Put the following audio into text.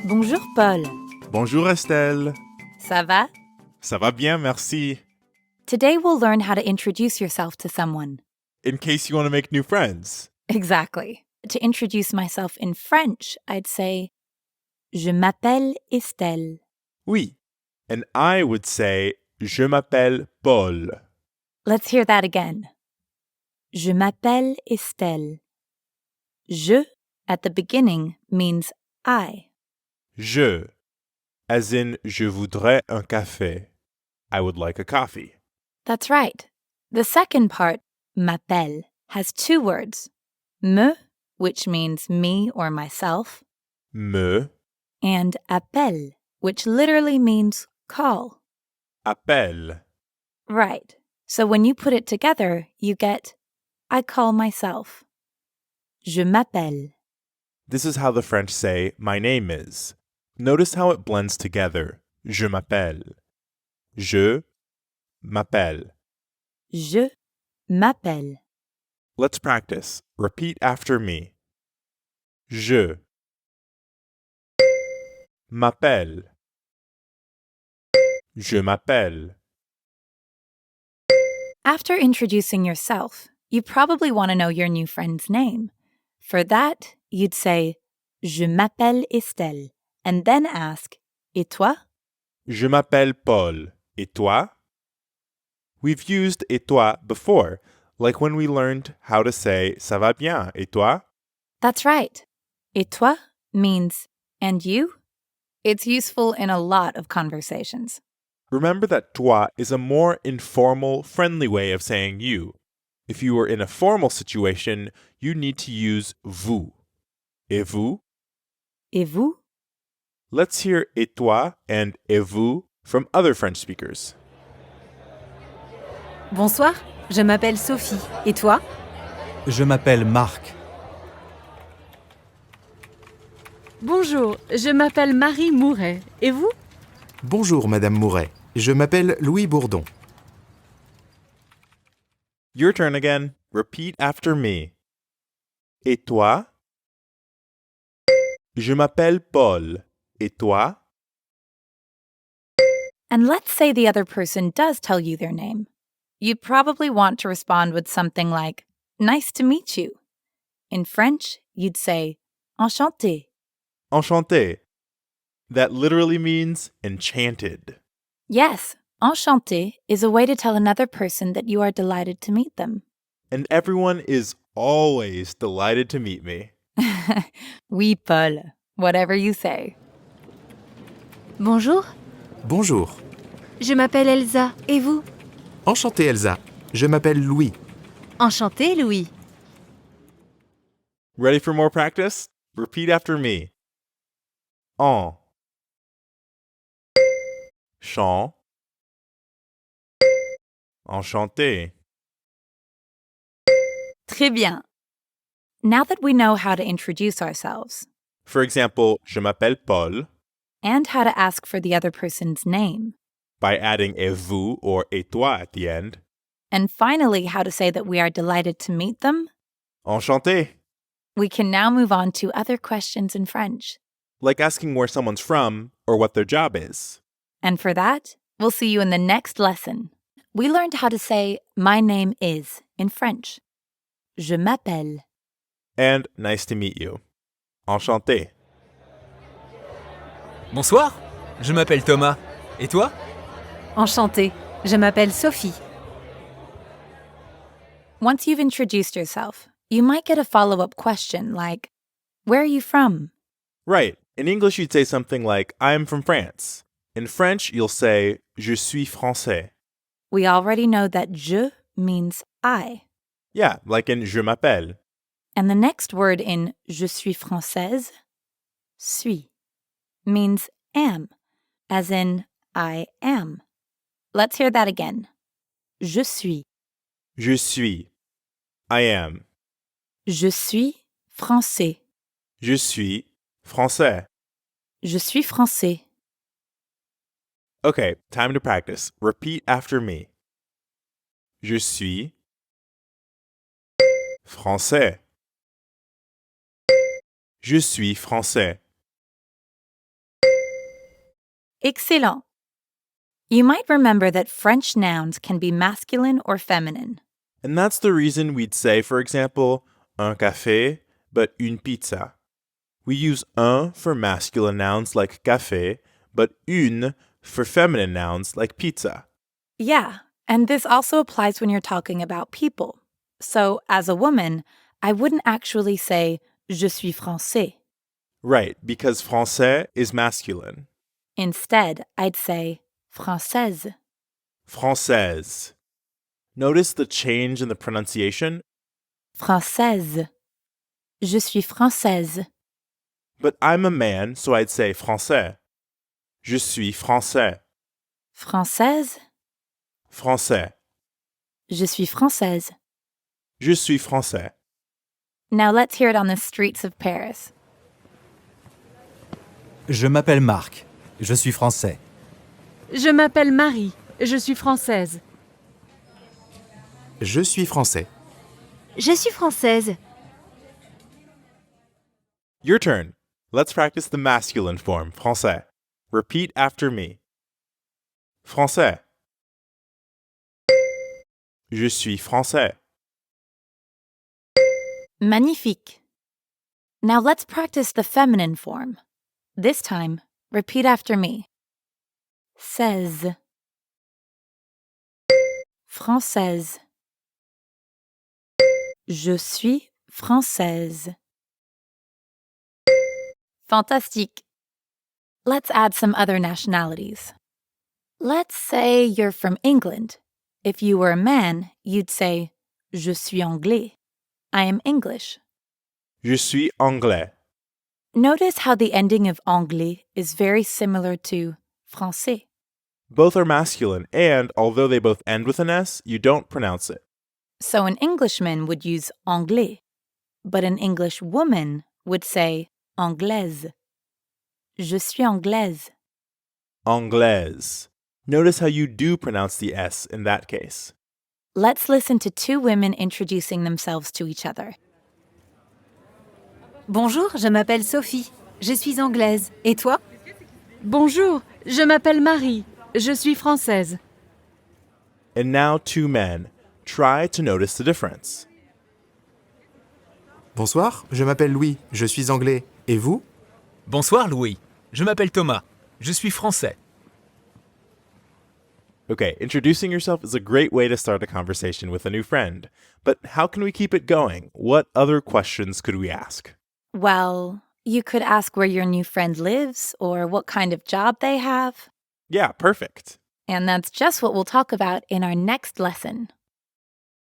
Bonjour Paul. Bonjour Estelle. Ça va? Ça va bien, merci. Today we'll learn how to introduce yourself to someone. In case you want to make new friends. Exactly. To introduce myself in French, I'd say Je m'appelle Estelle. Oui. And I would say Je m'appelle Paul. Let's hear that again. Je m'appelle Estelle. Je at the beginning means I. Je, as in je voudrais un café. I would like a coffee. That's right. The second part, m'appelle, has two words. Me, which means me or myself, Me and appelle, which literally means call. appelle. Right. So when you put it together, you get I call myself. Je m'appelle. This is how the French say my name is. Notice how it blends together. Je m'appelle. Je m'appelle. Je m'appelle. Let's practice. Repeat after me. Je m'appelle. Je m'appelle. After introducing yourself, you probably want to know your new friend's name. For that, you'd say Je m'appelle Estelle, and then ask Et toi? Je m'appelle Paul. Et toi? We've used et toi before, like when we learned how to say ça va bien, et toi? That's right. Et toi means and you? It's useful in a lot of conversations. Remember that toi is a more informal, friendly way of saying you. If you were in a formal situation, you need to use vous. Et vous? Et vous? Let's hear et toi and et vous from other French speakers. Bonsoir, je m'appelle Sophie. Et toi? Je m'appelle Marc. Bonjour, je m'appelle Marie Mouret. Et vous? Bonjour, Madame Mouret. Je m'appelle Louis Bourdon. Your turn again. Repeat after me. Et toi? Je m'appelle Paul. Et toi? And let's say the other person does tell you their name. You'd probably want to respond with something like, Nice to meet you. In French, you'd say, Enchanté. Enchanté. That literally means enchanted. Yes, enchanté is a way to tell another person that you are delighted to meet them. And everyone is always delighted to meet me. Oui, Paul. Whatever you say. Bonjour, Bonjour. je m'appelle Elsa. Et vous? Enchanté, Elsa. Je m'appelle Louis. Enchanté, Louis. Ready for more practice? Repeat after me. En. Chant. Enchanté. Très bien. Now that we know how to introduce ourselves For example, je m'appelle Paul and how to ask for the other person's name, by adding et vous or et toi at the end. and finally how to say that we are delighted to meet them, Enchanté. we can now move on to other questions in French. Like asking where someone's from or what their job is. And for that, we'll see you in the next lesson. We learned how to say my name is in French. Je m'appelle. And nice to meet you. Enchanté. Bonsoir, je m'appelle Thomas. Et toi? Enchantée, je m'appelle Sophie. Once you've introduced yourself, you might get a follow-up question like, Where are you from? Right. In English, you'd say something like, I'm from France. In French, you'll say, Je suis français. We already know that je means I. Yeah, like in je m'appelle. And the next word in je suis française, suis, means am, as in I am. Let's hear that again. Je suis. Je suis. I am. Je suis français. Je suis français. Je suis français. Okay, time to practice. Repeat after me. Je suis français. Je suis français. Excellent. You might remember that French nouns can be masculine or feminine. And that's the reason we'd say, for example, un café, but une pizza. We use un for masculine nouns like café, but une for feminine nouns like pizza. Yeah, and this also applies when you're talking about people. So, as a woman, I wouldn't actually say je suis français. Right, because français is masculine. Instead, I'd say française. Française. Notice the change in the pronunciation, Française. Je suis française. but I'm a man, so I'd say français. Je suis français. Française. Français. Je suis française. Je suis français. Now let's hear it on the streets of Paris. Je m'appelle Marc. Je suis français. Je m'appelle Marie. Je suis française. Je suis français. Je suis française. Your turn. Let's practice the masculine form, français. Repeat after me. Français. Je suis français. Magnifique. Now let's practice the feminine form. This time, repeat after me. 16. Française. Je suis française. Fantastique. Let's add some other nationalities. Let's say you're from England. If you were a man, you'd say, Je suis anglais. I am English. Je suis anglais. Notice how the ending of anglais is very similar to français. Both are masculine, and although they both end with an S, you don't pronounce it. So an Englishman would use anglais, but an English woman would say anglaise. Je suis anglaise. Anglaise. Notice how you do pronounce the S in that case. Let's listen to two women introducing themselves to each other. Bonjour, je m'appelle Sophie. Je suis anglaise. Et toi? Bonjour, je m'appelle Marie. Je suis française. And now two men. Try to notice the difference. Bonsoir, je m'appelle Louis. Je suis anglais. Et vous? Bonsoir Louis. Je m'appelle Thomas. Je suis français. Okay, introducing yourself is a great way to start a conversation with a new friend. But how can we keep it going? What other questions could we ask? Well, you could ask where your new friend lives or what kind of job they have. Yeah, perfect. And that's just what we'll talk about in our next lesson.